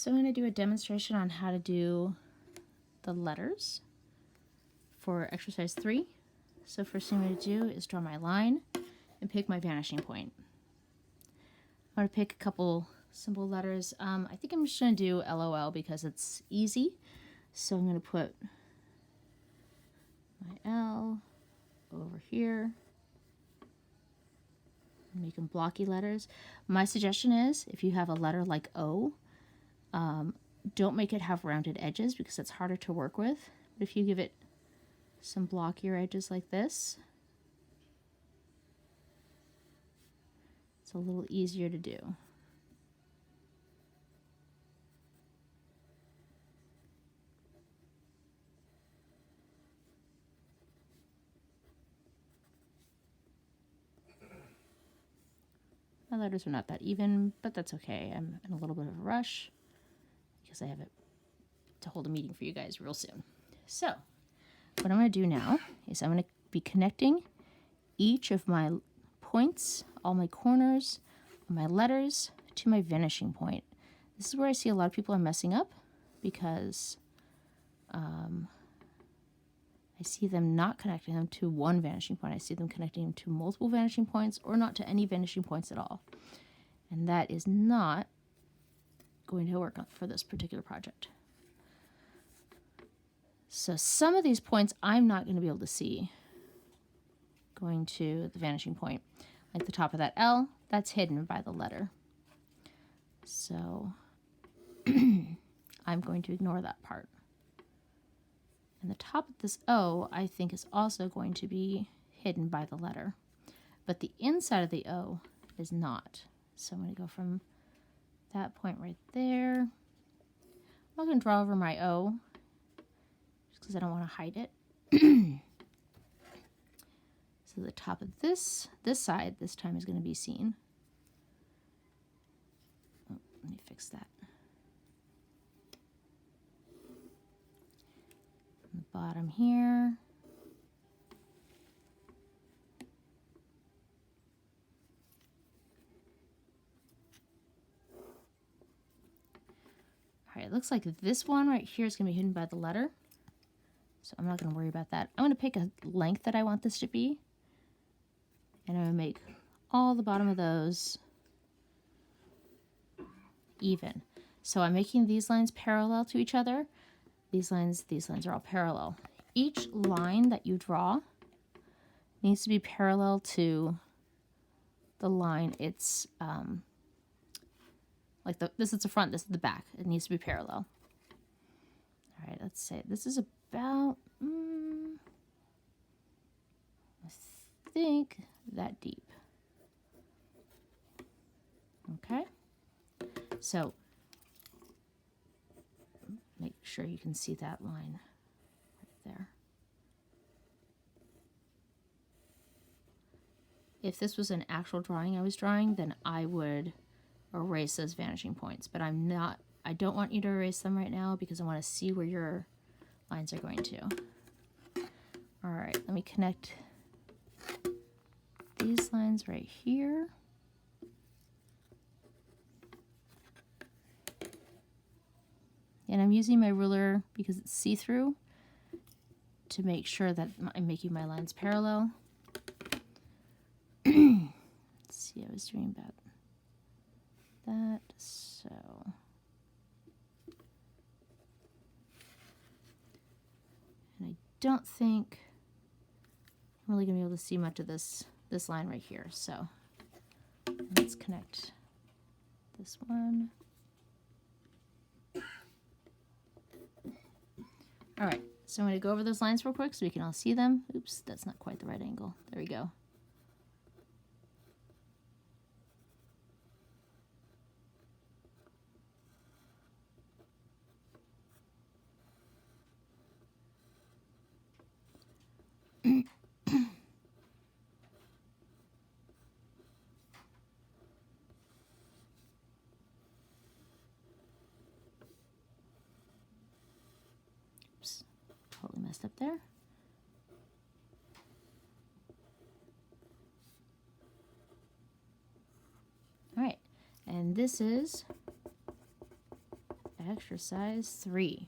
So I'm going to do a demonstration on how to do the letters for exercise 3. So first thing I'm going to do is draw my line and pick my vanishing point. I'm going to pick a couple simple letters. I think I'm just going to do LOL because it's easy. So I'm going to put my L over here. Make them blocky letters. My suggestion is if you have a letter like O, don't make it have rounded edges because it's harder to work with. But if you give it some blockier edges like this, it's a little easier to do. My letters are not that even, but that's okay. I'm in a little bit of a rush because I have to hold a meeting for you guys real soon. So what I'm going to do now is I'm going to be connecting each of my points, all my corners, my letters to my vanishing point. This is where I see a lot of people are messing up because I see them not connecting them to one vanishing point. I see them connecting them to multiple vanishing points or not to any vanishing points at all. And that is not going to work for this particular project. So some of these points I'm not going to be able to see going to the vanishing point. Like the top of that L, that's hidden by the letter. So I'm going to ignore that part. And the top of this O, I think, is also going to be hidden by the letter. But the inside of the O is not. So I'm going to go from that point right there. I'm not going to draw over my O, just because I don't want to hide it. So the top of this side this time is going to be seen. Oh, let me fix that. On the bottom here. All right, it looks like this one right here is going to be hidden by the letter. So I'm not going to worry about that. I'm going to pick a length that I want this to be. And I'm going to make all the bottom of those even. So I'm making these lines parallel to each other. These lines are all parallel. Each line that you draw needs to be parallel to the line it's like this is the front, this is the back. It needs to be parallel. All right, let's say this is about I think that deep. Okay, so make sure you can see that line right there. If this was an actual drawing I was drawing, then I would erase those vanishing points, but I'm not. I don't want you to erase them right now because I want to see where your lines are going to. All right, let me connect these lines right here. And I'm using my ruler because it's see-through to make sure that I'm making my lines parallel. Let's see, I was doing about that, so. And I don't think I'm really gonna be able to see much of this line right here, so let's connect this one. All right, so I'm going to go over those lines real quick so we can all see them. Oops, that's not quite the right angle. There we go. Oops, totally messed up there. All right, and this is extra size 3.